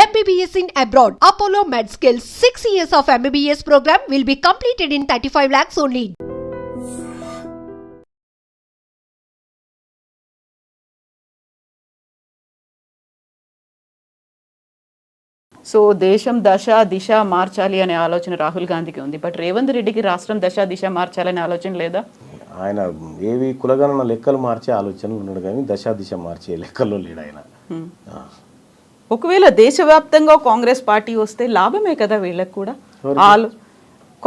MBBS in abroad. Apollo MedSkills 6 years of MBBS program will be completed in 35 lakhs only. So దేశం దశ దిశ మార్చాలి అనే ఆలోచన రాహుల్ గాంధీకి ఉంది. బట్ రేవంత్ రెడ్డికి రాష్ట్రం దశ దిశ మార్చాలనే ఆలోచన లేదా? ఆయన ఏవి కులగణన లెక్కలు మార్చే ఆలోచనలు ఉన్నాడు కానీ దశ దిశ మార్చే లెక్కల్లో లేడు ఆయన. ఒకవేళ దేశవ్యాప్తంగా కాంగ్రెస్ పార్టీ వస్తే లాభమే కదా వీళ్ళకి కూడా.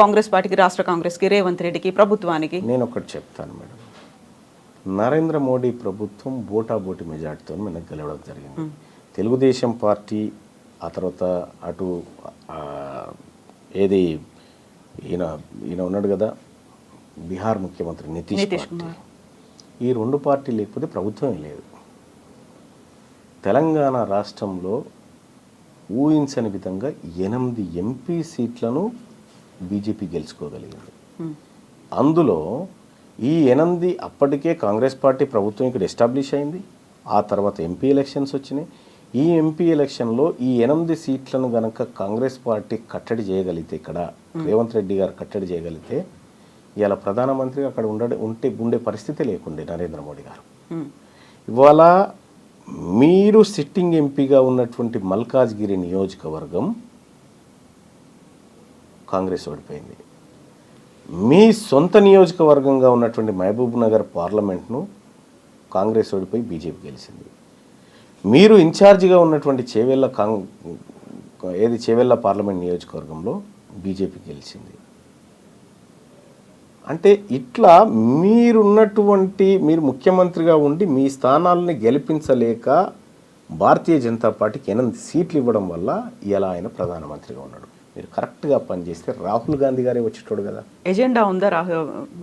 కాంగ్రెస్ పార్టీకి, రాష్ట్ర కాంగ్రెస్కి, రేవంత్ రెడ్డికి, ప్రభుత్వానికి. నేను ఒకటి చెప్తాను మేడం, నరేంద్ర మోడీ ప్రభుత్వం బోటాబోటి మెజార్టీతో మనకు గెలవడం జరిగింది. తెలుగుదేశం పార్టీ ఆ తర్వాత అటు ఏది ఈయన ఉన్నాడు కదా బీహార్ ముఖ్యమంత్రి నితీష్ పార్టీ, ఈ రెండు పార్టీ లేకపోతే ప్రభుత్వమే లేదు. తెలంగాణ రాష్ట్రంలో ఊహించని విధంగా 8 ఎంపీ సీట్లను బీజేపీ గెలుచుకోగలిగింది. అందులో ఈ 8 అప్పటికే కాంగ్రెస్ పార్టీ ప్రభుత్వం ఇక్కడ ఎస్టాబ్లిష్ అయింది. ఆ తర్వాత ఎంపీ ఎలక్షన్స్ వచ్చినాయి. ఈ ఎంపీ ఎలక్షన్లో ఈ 8 సీట్లను గనక కాంగ్రెస్ పార్టీ కట్టడి చేయగలిగితే, ఇక్కడ రేవంత్ రెడ్డి గారు కట్టడి చేయగలిగితే ఇలా ప్రధానమంత్రి అక్కడ ఉండే పరిస్థితి లేకుండే నరేంద్ర మోడీ గారు. ఇవాళ మీరు సిట్టింగ్ ఎంపీగా ఉన్నటువంటి మల్కాజ్గిరి నియోజకవర్గం కాంగ్రెస్ ఓడిపోయింది. మీ సొంత నియోజకవర్గంగా ఉన్నటువంటి మహబూబ్ నగర్ పార్లమెంట్ను కాంగ్రెస్ ఓడిపోయి బీజేపీ గెలిచింది. మీరు ఇన్ఛార్జిగా ఉన్నటువంటి చేవెళ్ళ పార్లమెంట్ నియోజకవర్గంలో బీజేపీ గెలిచింది. అంటే ఇట్లా మీరు ముఖ్యమంత్రిగా ఉండి మీ స్థానాలని గెలిపించలేక భారతీయ జనతా పార్టీకి 8 సీట్లు ఇవ్వడం వల్ల ఇలా ఆయన ప్రధానమంత్రిగా ఉన్నాడు. మీరు కరెక్ట్గా పనిచేస్తే రాహుల్ గాంధీ గారే వచ్చేటోడు కదా. ఎజెండా ఉందా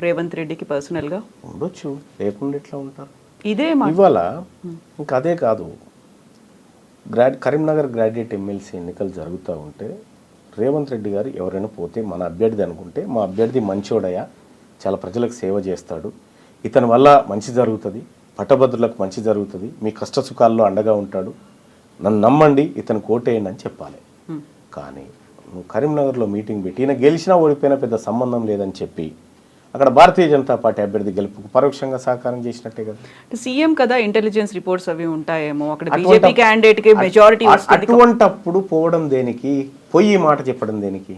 రేవంత్ రెడ్డికి పర్సనల్గా? ఉండొచ్చు, లేకుండా ఎట్లా ఉంటారు. ఇదే ఇవాళ ఇంకా అదే కాదు, కరీంనగర్ గ్రాడ్యుయేట్ ఎమ్మెల్సీ ఎన్నికలు జరుగుతూ ఉంటే రేవంత్ రెడ్డి గారు ఎవరైనా పోతే మన అభ్యర్థి అనుకుంటే, మా అభ్యర్థి మంచోడయా, చాలా ప్రజలకు సేవ చేస్తాడు, ఇతని వల్ల మంచి జరుగుతుంది, పట్టభద్రులకు మంచి జరుగుతుంది, మీ కష్ట సుఖాల్లో అండగా ఉంటాడు, నన్ను నమ్మండి, ఇతను కోటేయండి అని చెప్పాలి. కానీ నువ్వు కరీంనగర్లో మీటింగ్ పెట్టి ఈయన గెలిచినా ఓడిపోయినా పెద్ద సంబంధం లేదని చెప్పి అక్కడ భారతీయ జనతా పార్టీ అభ్యర్థి గెలుపుకు పరోక్షంగా సహకారం చేసినట్టే కదా. సీఎం కదా, ఇంటెలిజెన్స్ రిపోర్ట్స్ అవి ఉంటాయేమో, అక్కడ బీజేపీ క్యాండిడేట్కి మెజారిటీ. అటువంటప్పుడు పోవడం దేనికి, పోయి మాట చెప్పడం దేనికి?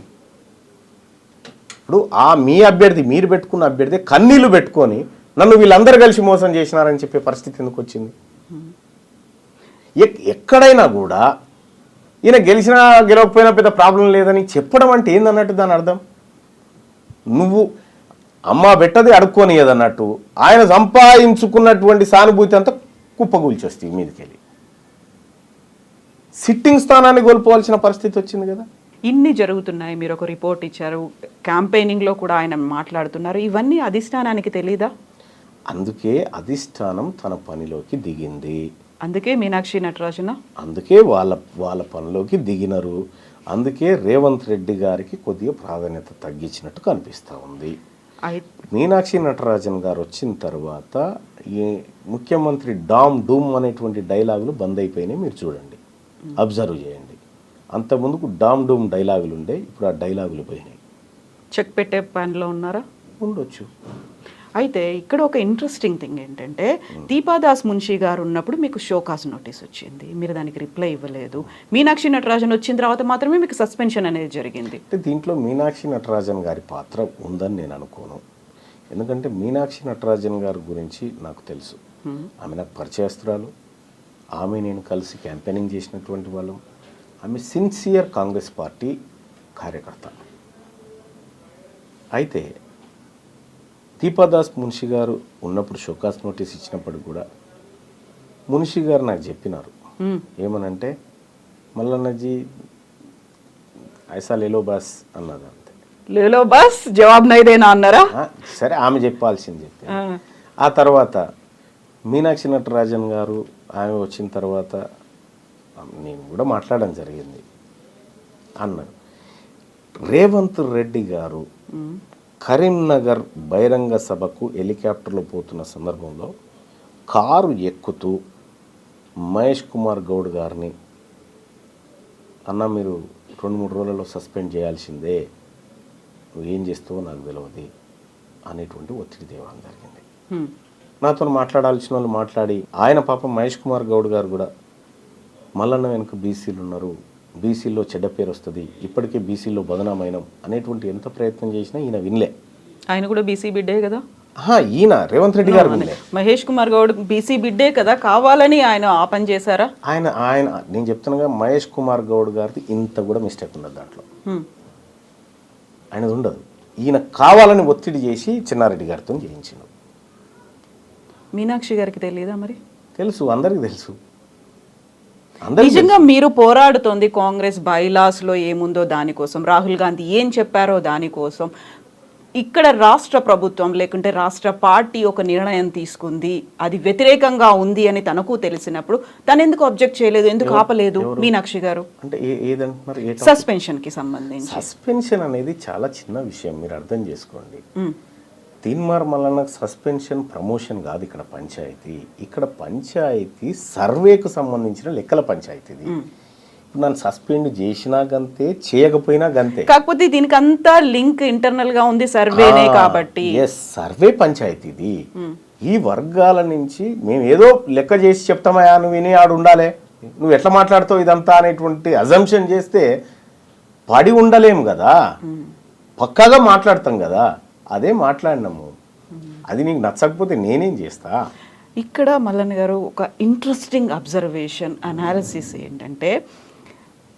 ఇప్పుడు మీ అభ్యర్థి, మీరు పెట్టుకున్న అభ్యర్థి కన్నీళ్లు పెట్టుకొని నన్ను వీళ్ళందరూ కలిసి మోసం చేసినారని చెప్పే పరిస్థితి ఎందుకు వచ్చింది? ఎక్కడైనా కూడా ఈయన గెలిచినా గెలవకపోయినా పెద్ద ప్రాబ్లం లేదని చెప్పడం అంటే ఏందన్నట్టు దాని అర్థం. నువ్వు అమ్మ పెట్టది అడుక్కొని ఏదన్నట్టు ఆయన సంపాదించుకున్నటువంటి సానుభూతి అంతా కుప్పగూల్చొస్తుంది మీదకెళ్ళి. సిట్టింగ్ స్థానాన్ని కోల్పోవాల్సిన పరిస్థితి వచ్చింది కదా. ఇన్ని జరుగుతున్నాయి, మీరు ఒక రిపోర్ట్ ఇచ్చారు, క్యాంపెయినింగ్లో కూడా ఆయన మాట్లాడుతున్నారు, ఇవన్నీ అధిష్టానానికి తెలీదా? అందుకే అధిష్టానం తన పనిలోకి దిగింది. అందుకే మీనాక్షి నటరాజన అందుకే వాళ్ళ పనిలోకి దిగినారు. అందుకే రేవంత్ రెడ్డి గారికి కొద్దిగా ప్రాధాన్యత తగ్గించినట్టు కనిపిస్తూ ఉంది. మీనాక్షి నటరాజన్ గారు వచ్చిన తర్వాత ఈ ముఖ్యమంత్రి డామ్ డూమ్ అనేటువంటి డైలాగులు బంద్ అయిపోయినాయి. మీరు చూడండి, అబ్జర్వ్ చేయండి. అంతకుముందుకు డామ్ డూమ్ డైలాగులు ఉండే, ఇప్పుడు ఆ డైలాగులు పోయినాయి. చెక్ పెట్టే పనిలో ఉన్నారా? ఉండొచ్చు. అయితే ఇక్కడ ఒక ఇంట్రెస్టింగ్ థింగ్ ఏంటంటే, దీపాదాస్ మున్షి గారు ఉన్నప్పుడు మీకు షోకాస్ నోటీస్ వచ్చింది, మీరు దానికి రిప్లై ఇవ్వలేదు. మీనాక్షి నటరాజన్ వచ్చిన తర్వాత మాత్రమే మీకు సస్పెన్షన్ అనేది జరిగింది. అంటే దీంట్లో మీనాక్షి నటరాజన్ గారి పాత్ర ఉందని నేను అనుకోను. ఎందుకంటే మీనాక్షి నటరాజన్ గారి గురించి నాకు తెలుసు. ఆమె నాకు పరిచయస్తురాలు, ఆమె నేను కలిసి క్యాంపెయినింగ్ చేసినటువంటి వాళ్ళం. ఆమె సిన్సియర్ కాంగ్రెస్ పార్టీ కార్యకర్త. అయితే దీపాదాస్ మున్షి గారు ఉన్నప్పుడు షోకాస్ నోటీస్ ఇచ్చినప్పుడు కూడా మున్షి గారు నాకు చెప్పినారు, ఏమనంటే మల్లన్నజీ ఐసా లేలో బాస్ అన్నది. అంతే, లేలో బాస్ జవాబు నైదేనా అన్నారా? సరే, ఆమె చెప్పాల్సింది చెప్పి. ఆ తర్వాత మీనాక్షి నటరాజన్ గారు ఆమె వచ్చిన తర్వాత నేను కూడా మాట్లాడడం జరిగింది అన్నారు. రేవంత్ రెడ్డి గారు కరీంనగర్ బహిరంగ సభకు హెలికాప్టర్లో పోతున్న సందర్భంలో కారు ఎక్కుతూ మహేష్ కుమార్ గౌడ్ గారిని అన్న మీరు 2-3 రోజులలో సస్పెండ్ చేయాల్సిందే, నువ్వు ఏం చేస్తావో నాకు తెలియదు అనేటువంటి ఒత్తిడి తేవడం జరిగింది. నాతో మాట్లాడాల్సిన వాళ్ళు మాట్లాడి, ఆయన పాపం మహేష్ కుమార్ గౌడ్ గారు కూడా మల్లన్న వెనుక బీసీలు ఉన్నారు, బీసీల్లో చెడ్డ పేరు వస్తుంది, ఇప్పటికే బీసీల్లో బదనామైనం అనేటువంటి ఎంత ప్రయత్నం చేసినా ఈయన వినలే. ఆయన కూడా బీసీ బిడ్డే కదా. ఈయన రేవంత్ రెడ్డి గారు వినలే. మహేష్ కుమార్ గౌడ్ బీసీ బిడ్డే కదా, కావాలని ఆయన ఆ పని చేశారా? ఆయన నేను చెప్తున్నాగా, మహేష్ కుమార్ గౌడ్ గారిది ఇంత కూడా మిస్టేక్ ఉండదు దాంట్లో, ఆయనది ఉండదు. ఈయన కావాలని ఒత్తిడి చేసి చిన్నారెడ్డి గారితో చేయించిండు. మీనాక్షి గారికి తెలియదా మరి? తెలుసు, అందరికి తెలుసు. నిజంగా మీరు పోరాడుతోంది కాంగ్రెస్ బైలాస్ లో ఏముందో దానికోసం, రాహుల్ గాంధీ ఏం చెప్పారో దానికోసం. ఇక్కడ రాష్ట్ర ప్రభుత్వం లేకుంటే రాష్ట్ర పార్టీ ఒక నిర్ణయం తీసుకుంది, అది వ్యతిరేకంగా ఉంది అని తనకు తెలిసినప్పుడు తను ఎందుకు అబ్జెక్ట్ చేయలేదు, ఎందుకు ఆపలేదు మీనాక్షి గారు? అంటే ఏదంటున్నారు? సస్పెన్షన్ కి సంబంధించి. సస్పెన్షన్ అనేది చాలా చిన్న విషయం, మీరు అర్థం చేసుకోండి. తీన్మార్ మల్లన్నకు సస్పెన్షన్ ప్రమోషన్ కాదు ఇక్కడ పంచాయతీ. ఇక్కడ పంచాయతీ సర్వేకు సంబంధించిన లెక్కల పంచాయతీది. నన్ను సస్పెండ్ చేసినా గంతే, చేయకపోయినా గంతే. కాకపోతే దీనికి అంతా లింక్ ఇంటర్నల్ గా ఉంది, సర్వేనే కాబట్టి. సర్వే పంచాయతీది. ఈ వర్గాల నుంచి మేము ఏదో లెక్క చేసి చెప్తామయా, నువ్వు విని ఆడు ఉండాలి, నువ్వు ఎట్లా మాట్లాడుతావు ఇదంతా అనేటువంటి అజంప్షన్ చేస్తే పడి ఉండలేము కదా, పక్కాగా మాట్లాడతాం కదా. అదే మాట్లాడినాము, అది నీకు నచ్చకపోతే నేనేం చేస్తా. ఇక్కడ మల్లన్న గారు ఒక ఇంట్రెస్టింగ్ అబ్జర్వేషన్ అనాలిసిస్ ఏంటంటే,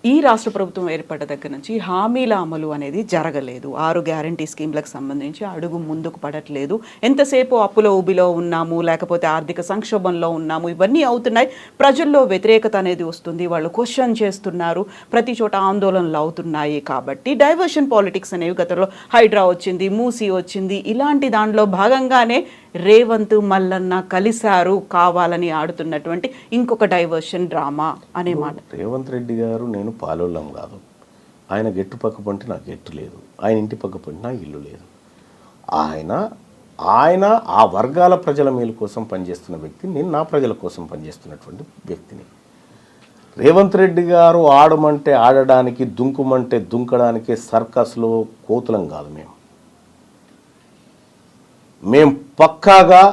ఈ రాష్ట్ర ప్రభుత్వం ఏర్పడ్డ దగ్గర నుంచి హామీల అమలు అనేది జరగలేదు. 6 గ్యారంటీ స్కీమ్లకు సంబంధించి అడుగు ముందుకు పడట్లేదు. ఎంతసేపు అప్పుల ఊబిలో ఉన్నాము, లేకపోతే ఆర్థిక సంక్షోభంలో ఉన్నాము, ఇవన్నీ అవుతున్నాయి. ప్రజల్లో వ్యతిరేకత అనేది వస్తుంది, వాళ్ళు క్వశ్చన్ చేస్తున్నారు, ప్రతి చోట ఆందోళనలు అవుతున్నాయి. కాబట్టి డైవర్షన్ పాలిటిక్స్ అనేవి గతంలో హైడ్రా వచ్చింది, మూసీ వచ్చింది, ఇలాంటి దానిలో భాగంగానే రేవంత్ మల్లన్న కలిశారు, కావాలని ఆడుతున్నటువంటి ఇంకొక డైవర్షన్ డ్రామా అనే మాట. రేవంత్ రెడ్డి గారు నేను పాలోళ్ళం కాదు, ఆయన గెట్టు పక్క పంటే నాకు గెట్టు లేదు, ఆయన ఇంటి పక్క పంటే నాకు ఇల్లు లేదు. ఆయన ఆ వర్గాల ప్రజల మేలు కోసం పనిచేస్తున్న వ్యక్తి, నేను నా ప్రజల కోసం పనిచేస్తున్నటువంటి వ్యక్తిని. రేవంత్ రెడ్డి గారు ఆడమంటే ఆడడానికి, దుంకుమంటే దుంకడానికి సర్కస్లో కోతులం కాదు. మేము పక్కాగా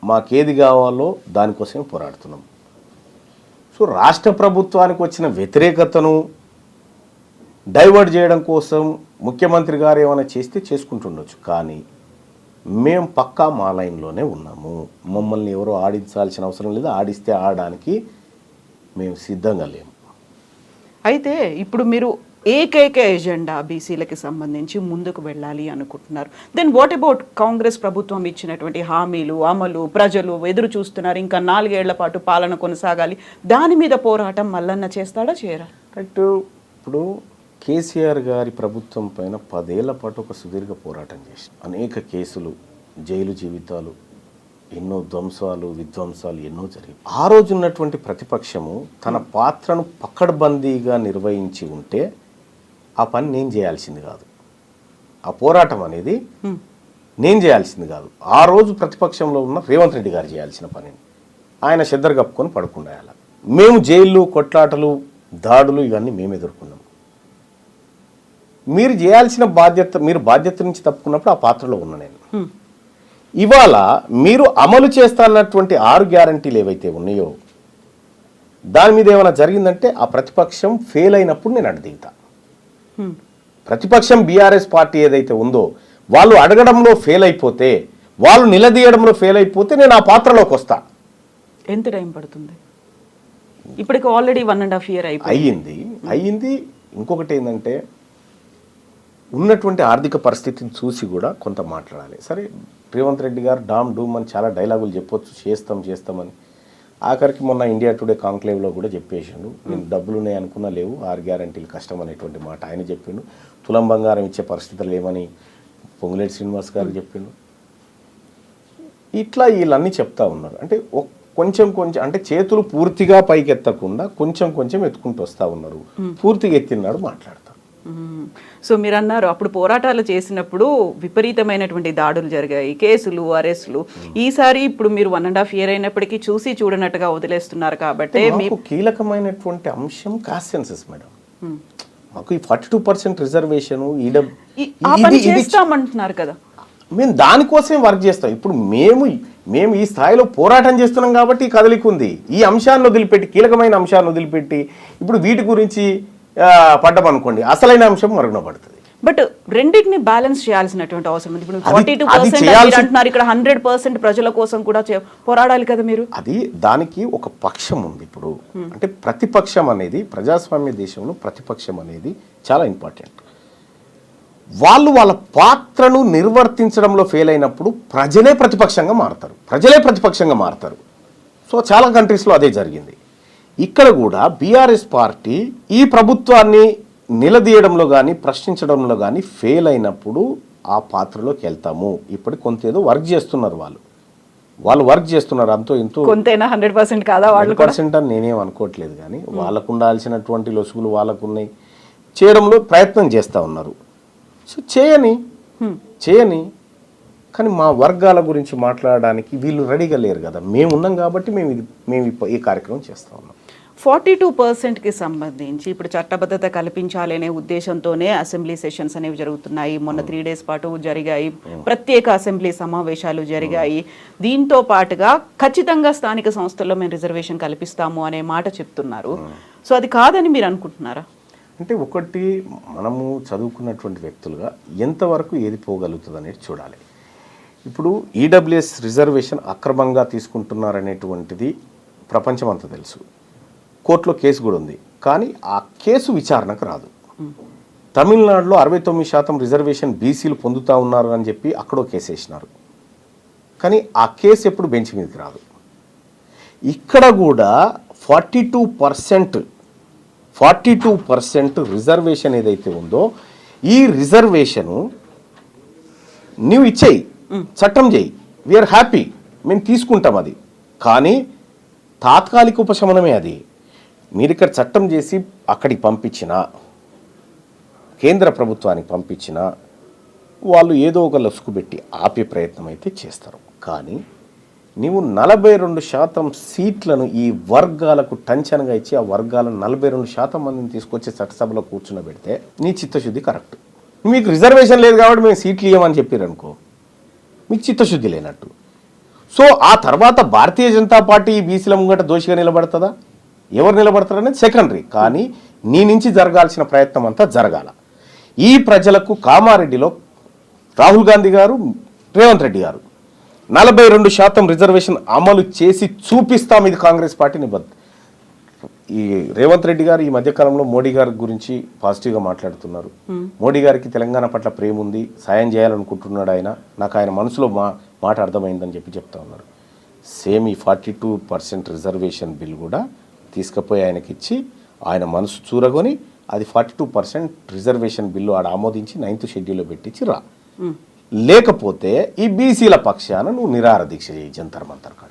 మాకేది కావాలో దానికోసమే పోరాడుతున్నాం. సో రాష్ట్ర ప్రభుత్వానికి వచ్చిన వ్యతిరేకతను డైవర్ట్ చేయడం కోసం ముఖ్యమంత్రి గారు ఏమైనా చేస్తే చేసుకుంటుండొచ్చు, కానీ మేము పక్కా మా లైన్లోనే ఉన్నాము. మమ్మల్ని ఎవరో ఆడించాల్సిన అవసరం లేదు, ఆడిస్తే ఆడడానికి మేము సిద్ధంగా లేము. అయితే ఇప్పుడు మీరు ఏకైక ఎజెండా బీసీలకి సంబంధించి ముందుకు వెళ్ళాలి అనుకుంటున్నారు. దెన్ వాట్ అబౌట్ కాంగ్రెస్ ప్రభుత్వం ఇచ్చినటువంటి హామీలు అమలు? ప్రజలు ఎదురు చూస్తున్నారు, ఇంకా 4 ఏళ్ల పాటు పాలన కొనసాగాలి. దాని మీద పోరాటం మల్లన్న చేస్తాడా, చేయరా? కరెక్ట్. ఇప్పుడు కేసీఆర్ గారి ప్రభుత్వం పైన 10 ఏళ్ల పాటు ఒక సుదీర్ఘ పోరాటం చేసి అనేక కేసులు, జైలు జీవితాలు, ఎన్నో ధ్వంసాలు విధ్వంసాలు ఎన్నో జరిగాయి. ఆ రోజు ఉన్నటువంటి ప్రతిపక్షము తన పాత్రను పకడ్బందీగా నిర్వహించి ఉంటే ఆ పని నేను చేయాల్సింది కాదు, ఆ పోరాటం అనేది నేను చేయాల్సింది కాదు. ఆ రోజు ప్రతిపక్షంలో ఉన్న రేవంత్ రెడ్డి గారు చేయాల్సిన పనిని ఆయన చెద్దరు కప్పుకొని పడుకుండాలి. మేము జైళ్ళు, కొట్లాటలు, దాడులు ఇవన్నీ మేము ఎదుర్కొన్నాం. మీరు చేయాల్సిన బాధ్యత, మీరు బాధ్యత నుంచి తప్పుకున్నప్పుడు ఆ పాత్రలో ఉన్నా నేను. ఇవాళ మీరు అమలు చేస్తానన్నటువంటి 6 గ్యారంటీలు ఏవైతే ఉన్నాయో దాని మీద ఏమైనా జరిగిందంటే ఆ ప్రతిపక్షం ఫెయిల్ అయినప్పుడు నేను అడ్డు దిగుతా. ప్రతిపక్షం బీఆర్ఎస్ పార్టీ ఏదైతే ఉందో వాళ్ళు అడగడంలో ఫెయిల్ అయిపోతే, వాళ్ళు నిలదీయడంలో ఫెయిల్ అయిపోతే నేను ఆ పాత్రలోకి వస్తా. ఎంత టైం పడుతుంది? ఇప్పటికి ఆల్రెడీ 1.5 year అయ్యింది. ఇంకొకటి ఏంటంటే, ఉన్నటువంటి ఆర్థిక పరిస్థితిని చూసి కూడా కొంత మాట్లాడాలి. సరే, రేవంత్ రెడ్డి గారు డామ్ డూమ్ అని చాలా డైలాగులు చెప్పొచ్చు, చేస్తామని. ఆఖరికి మొన్న ఇండియా టుడే కాంక్లేవ్లో కూడా చెప్పేసిండు, నేను డబ్బులు ఉన్నాయి అనుకున్నా లేవు, 6 గ్యారంటీలు కష్టం అనేటువంటి మాట ఆయన చెప్పిండు. తులం బంగారం ఇచ్చే పరిస్థితులు లేవని పొంగులేటి శ్రీనివాస్ గారు చెప్పిండు. ఇట్లా వీళ్ళన్నీ చెప్తా ఉన్నారు. అంటే కొంచెం అంటే చేతులు పూర్తిగా పైకి ఎత్తకుండా కొంచెం ఎత్తుకుంటూ వస్తూ ఉన్నారు. పూర్తిగా ఎత్తినాడు మాట్లాడతారు. సో మీరు అన్నారు అప్పుడు పోరాటాలు చేసినప్పుడు విపరీతమైనటువంటి దాడులు జరిగాయి, కేసులు, అరెస్టులు. ఈసారి ఇప్పుడు మీరు 1.5 year అయినప్పటికీ చూసి చూడనట్టుగా వదిలేస్తున్నారు. కాబట్టి మీకు కీలకమైనటువంటి అంశం కాన్సెన్సస్ మేడం. మాకు ఈ 42% రిజర్వేషన్ ఆ పని చేస్తామంటున్నారు కదా. మేము దానికోసమే వర్క్ చేస్తాం. ఇప్పుడు మేము ఈ స్థాయిలో పోరాటం చేస్తున్నాం కాబట్టి ఈ కదలిక ఉంది. ఈ అంశాన్ని వదిలిపెట్టి, కీలకమైన అంశాన్ని వదిలిపెట్టి ఇప్పుడు వీటి గురించి పడ్డామనుకోండి, అసలైన అంశం మరుగున పడుతుంది. బట్ రెండింటిని బ్యాలెన్స్ చేయాల్సినటువంటి అవసరం ఉంది. ఇప్పుడు 42% అంటున్నారు, ఇక్కడ 100% ప్రజల కోసం కూడా పోరాడాలి కదా మీరు. అది దానికి ఒక పక్షం ఉంది. ఇప్పుడు అంటే ప్రతిపక్షం అనేది, ప్రజాస్వామ్య దేశంలో ప్రతిపక్షం అనేది చాలా ఇంపార్టెంట్. వాళ్ళు వాళ్ళ పాత్రను నిర్వర్తించడంలో ఫెయిల్ అయినప్పుడు ప్రజలే ప్రతిపక్షంగా మారుతారు. సో చాలా కంట్రీస్లో అదే జరిగింది. ఇక్కడ కూడా బీఆర్ఎస్ పార్టీ ఈ ప్రభుత్వాన్ని నిలదీయడంలో కానీ ప్రశ్నించడంలో కానీ ఫెయిల్ అయినప్పుడు ఆ పాత్రలోకి వెళ్తాము. ఇప్పుడు కొంత ఏదో వర్క్ చేస్తున్నారు, వాళ్ళు వర్క్ చేస్తున్నారు. అంతో ఇంతో కొంతైనా 100% కాదా? 100% అని నేనేం అనుకోవట్లేదు, కానీ వాళ్ళకు ఉండాల్సినటువంటి లొసుగులు వాళ్ళకున్నాయి, చేయడంలో ప్రయత్నం చేస్తూ ఉన్నారు. సో చేయని కానీ మా వర్గాల గురించి మాట్లాడడానికి వీళ్ళు రెడీగా లేరు కదా. మేము ఉన్నాం కాబట్టి మేము ఈ కార్యక్రమం చేస్తూ ఉన్నాం. 42%కి సంబంధించి ఇప్పుడు చట్టబద్ధత కల్పించాలి అనే ఉద్దేశంతోనే అసెంబ్లీ సెషన్స్ అనేవి జరుగుతున్నాయి. మొన్న 3 days పాటు జరిగాయి, ప్రత్యేక అసెంబ్లీ సమావేశాలు జరిగాయి. దీంతో పాటుగా ఖచ్చితంగా స్థానిక సంస్థల్లో మేము రిజర్వేషన్ కల్పిస్తాము అనే మాట చెప్తున్నారు. సో అది కాదని మీరు అనుకుంటున్నారా? అంటే ఒకటి, మనము చదువుకున్నటువంటి వ్యక్తులుగా ఎంతవరకు ఏది పోగలుగుతుంది అనేది చూడాలి. ఇప్పుడు ఈడబ్ల్యూఎస్ రిజర్వేషన్ అక్రమంగా తీసుకుంటున్నారనేటువంటిది ప్రపంచం అంతా తెలుసు. కోర్టులో కేసు కూడా ఉంది, కానీ ఆ కేసు విచారణకు రాదు. తమిళనాడులో 69% రిజర్వేషన్ బీసీలు పొందుతూ ఉన్నారు అని చెప్పి అక్కడో కేసు వేసినారు, కానీ ఆ కేసు ఎప్పుడు బెంచ్ మీదకి రాదు. ఇక్కడ కూడా 42% రిజర్వేషన్ ఏదైతే ఉందో, ఈ రిజర్వేషను నువ్వు ఇచ్చేయి, చట్టం చేయి, వీఆర్ హ్యాపీ, మేము తీసుకుంటాం. అది కానీ తాత్కాలిక ఉపశమనమే. అది మీరు ఇక్కడ చట్టం చేసి అక్కడికి పంపించిన, కేంద్ర ప్రభుత్వానికి పంపించిన, వాళ్ళు ఏదో ఒక లసుకు పెట్టి ఆపే ప్రయత్నం అయితే చేస్తారు. కానీ నీవు 42% సీట్లను ఈ వర్గాలకు టంచనగా ఇచ్చి ఆ వర్గాలను 42% మందిని తీసుకొచ్చి చట్టసభలో కూర్చునబెడితే నీ చిత్తశుద్ధి కరెక్ట్. మీకు రిజర్వేషన్ లేదు కాబట్టి మేము సీట్లు ఇవ్వమని చెప్పారనుకో, మీకు చిత్తశుద్ధి లేనట్టు. సో ఆ తర్వాత భారతీయ జనతా పార్టీ ఈ బీసీల ముంగట దోషిగా నిలబడుతుందా, ఎవరు నిలబడతారనేది సెకండరీ. కానీ నీ నుంచి జరగాల్సిన ప్రయత్నం అంతా జరగాల. ఈ ప్రజలకు కామారెడ్డిలో రాహుల్ గాంధీ గారు, రేవంత్ రెడ్డి గారు 42% రిజర్వేషన్ అమలు చేసి చూపిస్తాం, ఇది కాంగ్రెస్ పార్టీ నిబద్ధత. ఈ రేవంత్ రెడ్డి గారు ఈ మధ్యకాలంలో మోడీ గారి గురించి పాజిటివ్గా మాట్లాడుతున్నారు. మోడీ గారికి తెలంగాణ పట్ల ప్రేమ ఉంది, సాయం చేయాలనుకుంటున్నాడు ఆయన, నాకు ఆయన మనసులో మాట అర్థమైందని చెప్తా ఉన్నారు. సేమ్ ఈ 42% రిజర్వేషన్ బిల్ కూడా తీసుకుపోయి ఆయనకి ఇచ్చి ఆయన మనసు చూరగొని అది 42% రిజర్వేషన్ బిల్లు ఆడ ఆమోదించి 9th షెడ్యూల్లో పెట్టించి రా. లేకపోతే ఈ బీసీల పక్షాన నువ్వు నిరాహార దీక్ష చేయి జంతర్ మంతర్ కాడ.